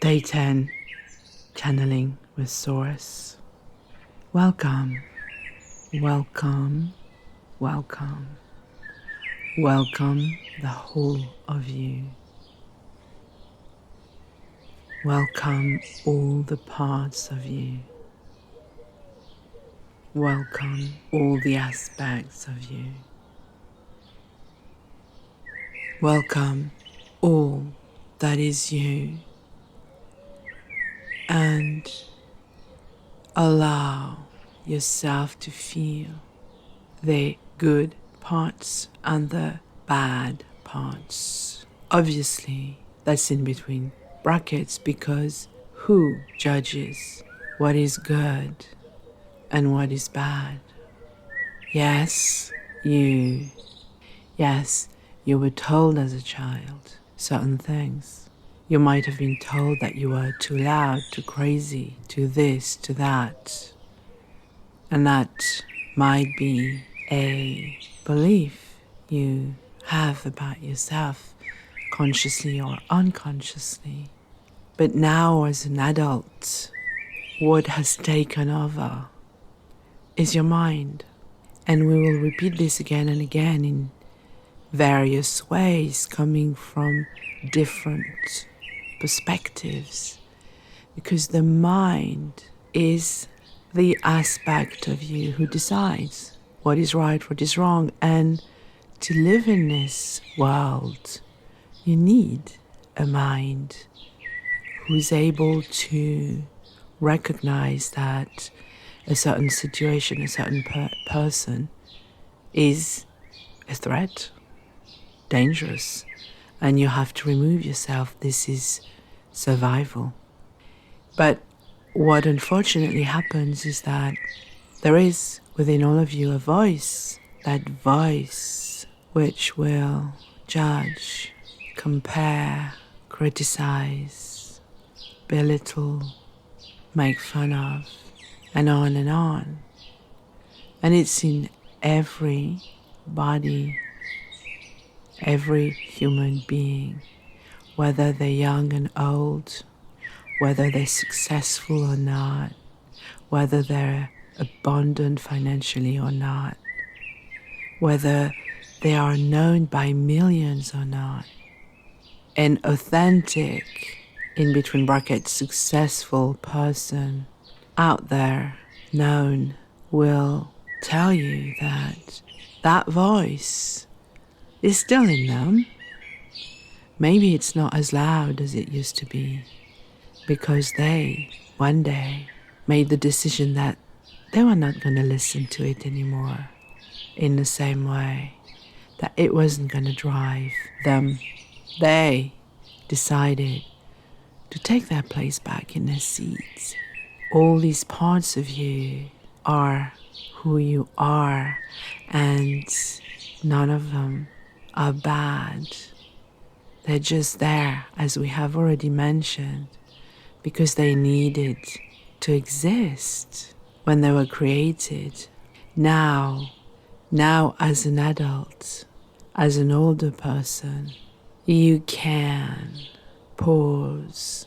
Day 10, Channeling with Source. Welcome, welcome, welcome. Welcome the whole of you. Welcome all the parts of you. Welcome all the aspects of you. Welcome all that is you. And allow yourself to feel the good parts and the bad parts. Obviously, that's in between brackets because who judges what is good and what is bad? Yes, you. Yes, you were told as a child certain things. You might have been told that you were too loud, too crazy, too this, too that. And that might be a belief you have about yourself, consciously or unconsciously. But now as an adult, what has taken over is your mind. And we will repeat this again and again in various ways, coming from different perspectives, because the mind is the aspect of you who decides what is right, what is wrong. And to live in this world, you need a mind who's able to recognize that a certain situation, a certain person is a threat, dangerous, and you have to remove yourself. This is survival. But what unfortunately happens is that there is within all of you a voice, that voice which will judge, compare, criticize, belittle, make fun of, and on and on. And it's in every body, every human being, whether they're young and old, whether they're successful or not, whether they're abundant financially or not, whether they are known by millions or not. An authentic, in between brackets, successful person out there, known, will tell you that that voice is still in them. Maybe it's not as loud as it used to be because they, one day, made the decision that they were not going to listen to it anymore in the same way, that it wasn't going to drive them. They decided to take their place back in their seats. All these parts of you are who you are, and none of them are bad. They're just there, as we have already mentioned, because they needed to exist when they were created. Now as an adult, as an older person, you can pause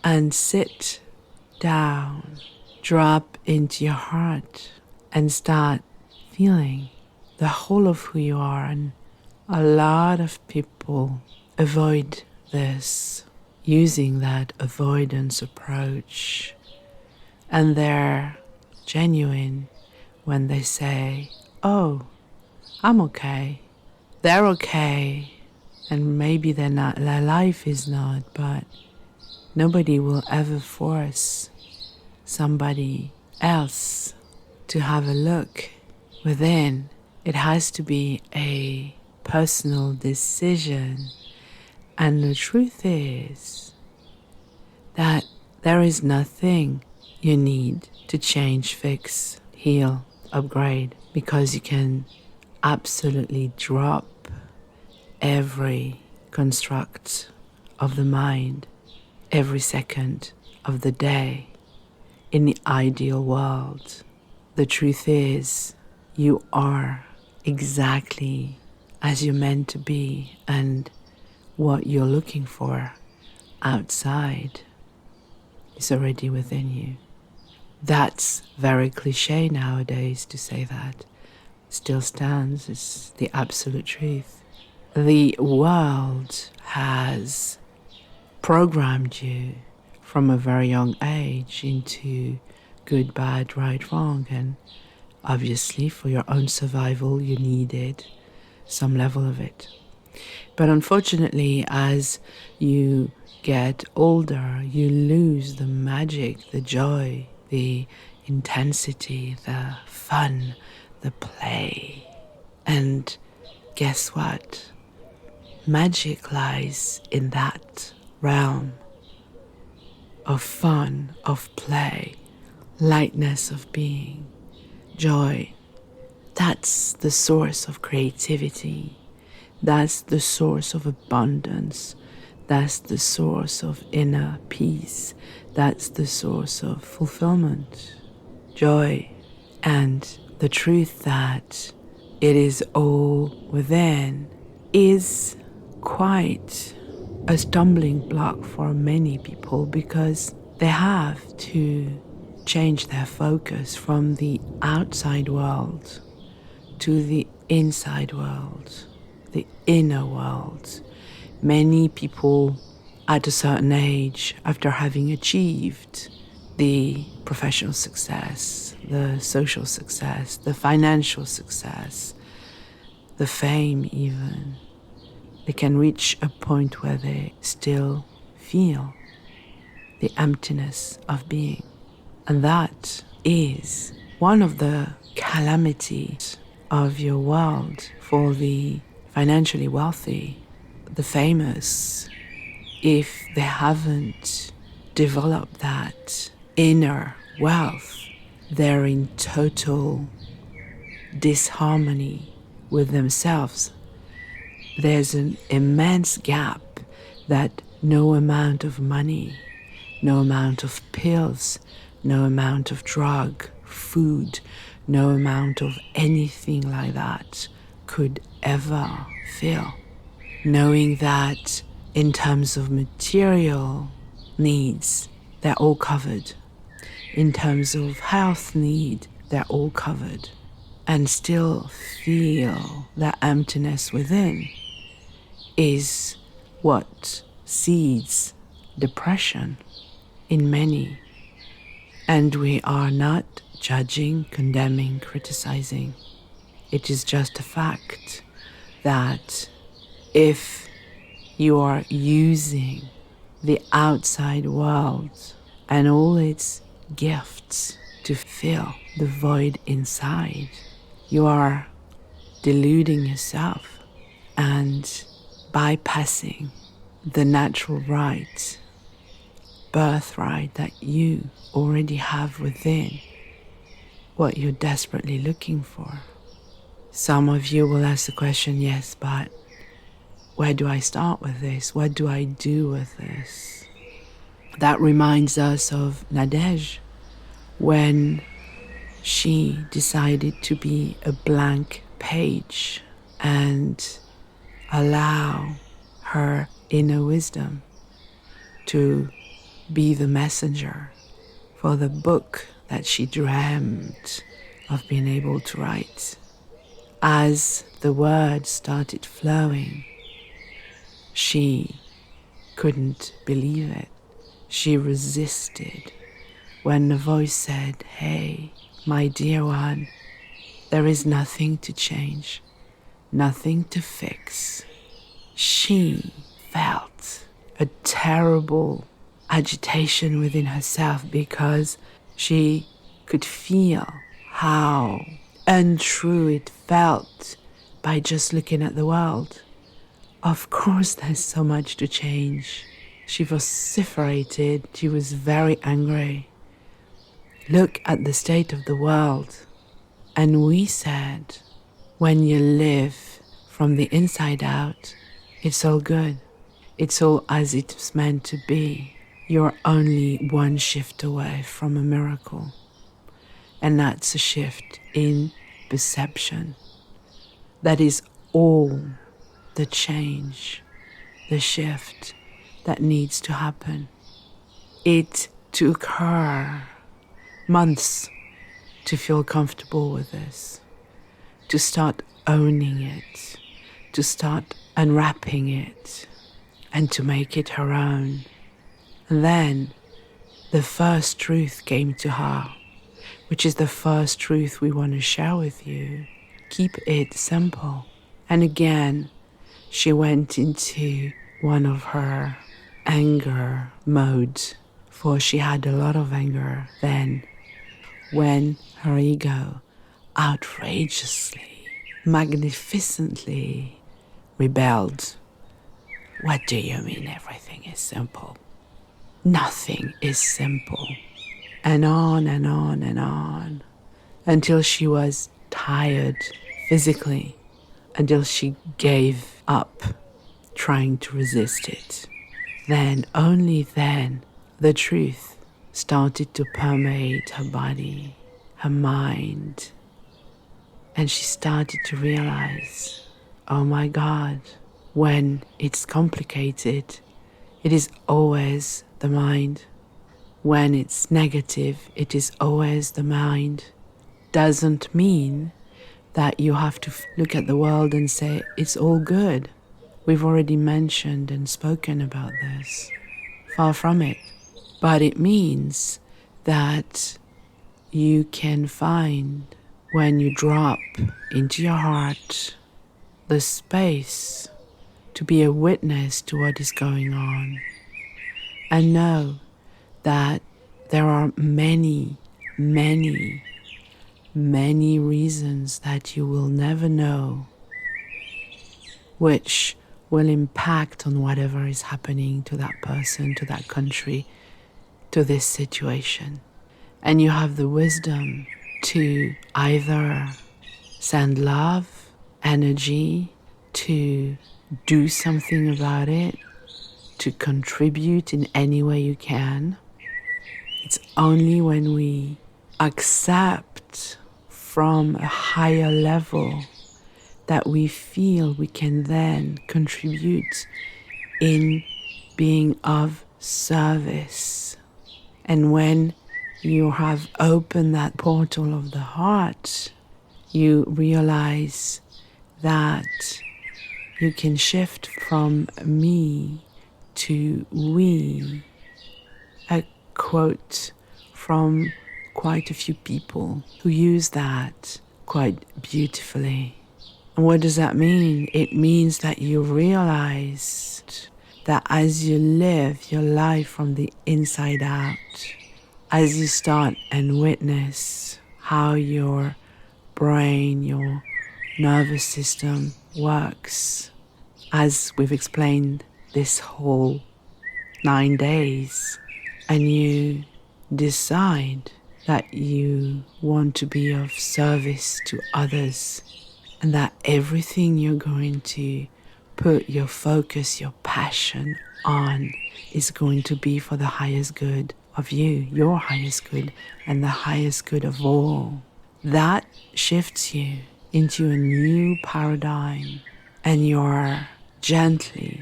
and sit down, drop into your heart and start feeling the whole of who you are. And a lot of people avoid this, using that avoidance approach. And they're genuine when they say, oh, I'm okay. They're okay. And maybe they're not, their life is not, but nobody will ever force somebody else to have a look within. It has to be a personal decision. And the truth is that there is nothing you need to change, fix, heal, upgrade, because you can absolutely drop every construct of the mind every second of the day in the ideal world. The truth is, you are exactly as you're meant to be, and what you're looking for outside is already within you. That's very cliche nowadays to say that. Still stands, it's the absolute truth. The world has programmed you from a very young age into good, bad, right, wrong, and obviously for your own survival you needed some level of it. But unfortunately, as you get older, you lose the magic, the joy, the intensity, the fun, the play. And guess what? Magic lies in that realm of fun, of play, lightness of being, joy. That's the source of creativity. That's the source of abundance. That's the source of inner peace. That's the source of fulfillment, joy, and the truth that it is all within is quite a stumbling block for many people because they have to change their focus from the outside world to the inside world, the inner world. Many people at a certain age, after having achieved the professional success, the social success, the financial success, the fame even, they can reach a point where they still feel the emptiness of being. And that is one of the calamities of your world for the financially wealthy, the famous. If they haven't developed that inner wealth, they're in total disharmony with themselves. There's an immense gap that no amount of money, no amount of pills, no amount of drug, food, no amount of anything like that could ever fill. Knowing that in terms of material needs, they're all covered. In terms of health need, they're all covered. And still feel that emptiness within is what seeds depression in many. And we are not judging, condemning, criticizing. It is just a fact that if you are using the outside world and all its gifts to fill the void inside, you are deluding yourself and bypassing the natural right, birthright that you already have within, what you're desperately looking for. Some of you will ask the question, yes, but where do I start with this? What do I do with this? That reminds us of Nadege when she decided to be a blank page and allow her inner wisdom to be the messenger for the book that she dreamt of being able to write. As the words started flowing, she couldn't believe it. She resisted when the voice said, "Hey, my dear one, there is nothing to change, nothing to fix." She felt a terrible agitation within herself because she could feel how untrue it felt by just looking at the world. Of course, there's so much to change. She vociferated. She was very angry. Look at the state of the world. And we said, when you live from the inside out, it's all good. It's all as it's meant to be. You're only one shift away from a miracle. And that's a shift in perception. That is all the change, the shift that needs to happen. It took her months to feel comfortable with this, to start owning it, to start unwrapping it, and to make it her own. And then the first truth came to her, which is the first truth we want to share with you. Keep it simple. And again, she went into one of her anger modes, for she had a lot of anger then, when her ego outrageously, magnificently rebelled. What do you mean everything is simple? Nothing is simple. And on and on and on, until she was tired physically, until she gave up trying to resist it. Then, only then, the truth started to permeate her body, her mind, and she started to realize, oh my God, when it's complicated, it is always the mind. When it's negative, it is always the mind. Doesn't mean that you have to look at the world and say, it's all good. We've already mentioned and spoken about this. Far from it. But it means that you can find, when you drop into your heart, the space to be a witness to what is going on. And know that there are many, many, many reasons that you will never know, which will impact on whatever is happening to that person, to that country, to this situation. And you have the wisdom to either send love, energy, to do something about it, to contribute in any way you can. It's only when we accept from a higher level that we feel we can then contribute in being of service. And when you have opened that portal of the heart, you realize that you can shift from me to we. A quote from quite a few people who use that quite beautifully. And what does that mean? It means that you realized that as you live your life from the inside out, as you start and witness how your brain, your nervous system works, as we've explained this whole 9 days, and you decide that you want to be of service to others, and that everything you're going to put your focus, your passion on is going to be for the highest good of you, your highest good, and the highest good of all. That shifts you into a new paradigm, and you're gently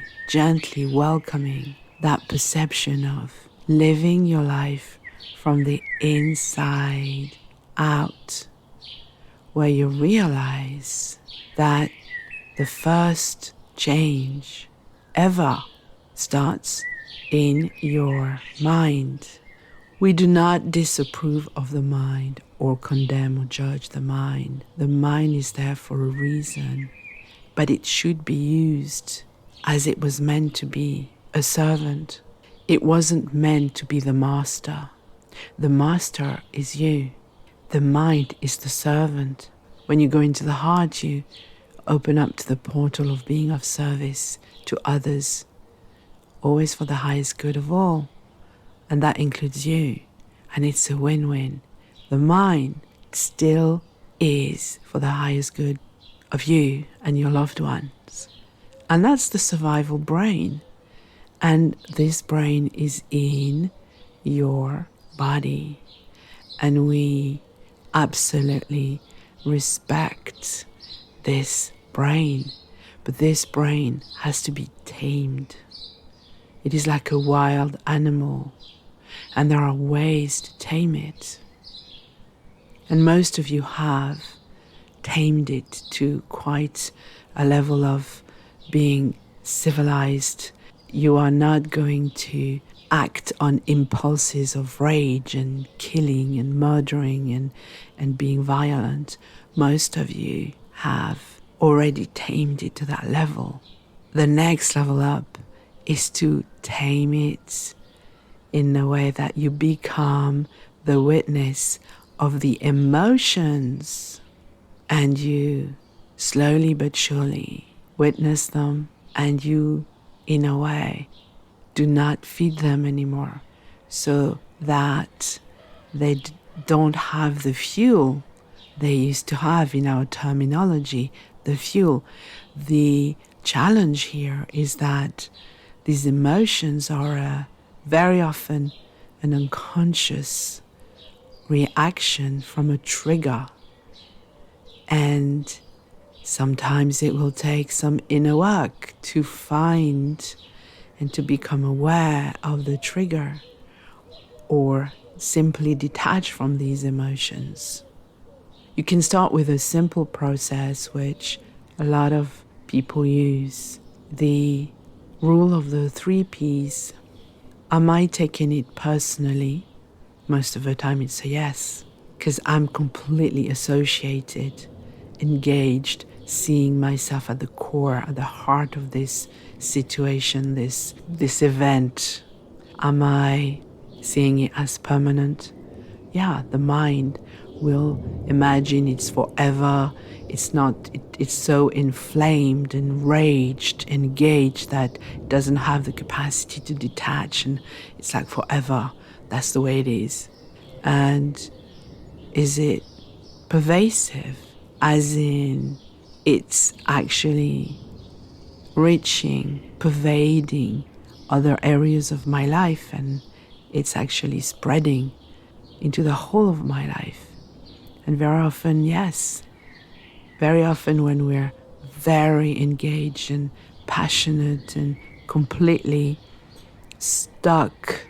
welcoming that perception of living your life from the inside out, where you realize that the first change ever starts in your mind. We do not disapprove of the mind or condemn or judge the mind. The mind is there for a reason, but it should be used as it was meant to be, a servant. It wasn't meant to be the master. The master is you. The mind is the servant. When you go into the heart, you open up to the portal of being of service to others, always for the highest good of all. And that includes you. And it's a win-win. The mind still is for the highest good of you and your loved ones. And that's the survival brain. And this brain is in your body. And we absolutely respect this brain. But this brain has to be tamed. It is like a wild animal, and there are ways to tame it. And most of you have tamed it to quite a level of being civilized. You are not going to act on impulses of rage and killing and murdering and being violent. Most of you have already tamed it to that level. The next level up is to tame it in a way that you become the witness of the emotions, and you slowly but surely witness them, and you, in a way, do not feed them anymore, so that they don't have the fuel they used to have in our terminology, the fuel. The challenge here is that these emotions are very often an unconscious reaction from a trigger, and sometimes it will take some inner work to find and to become aware of the trigger, or simply detach from these emotions. You can start with a simple process which a lot of people use, the rule of the 3 Ps. Am I taking it personally? Most of the time it's a yes, because I'm completely associated, engaged, seeing myself at the core, at the heart of this situation, this event. Am I seeing it as permanent? Yeah, the mind will imagine it's forever. It's not, it's so inflamed, enraged, engaged that it doesn't have the capacity to detach, and it's like forever. That's the way it is. And is it pervasive? As in, it's actually reaching, pervading other areas of my life, and it's actually spreading into the whole of my life. And very often, yes, very often when we're very engaged and passionate and completely stuck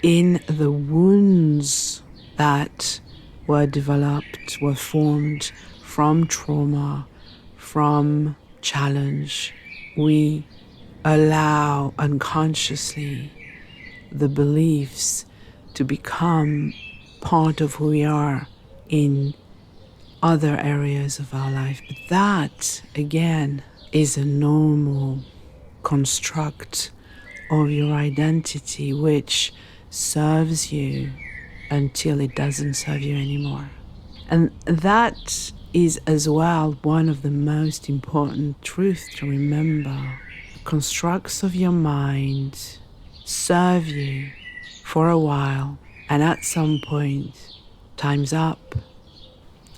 in the wounds that were developed, were formed from trauma, from challenge, we allow unconsciously the beliefs to become part of who we are in other areas of our life. But that, again, is a normal construct of your identity which serves you until it doesn't serve you anymore. And that is as well one of the most important truths to remember. The constructs of your mind serve you for a while, and at some point, time's up.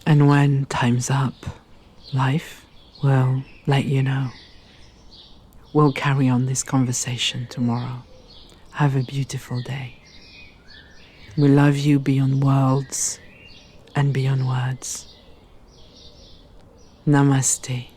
And when time's up, life will let you know. We'll carry on this conversation tomorrow. Have a beautiful day. We love you beyond worlds and beyond words. Namaste.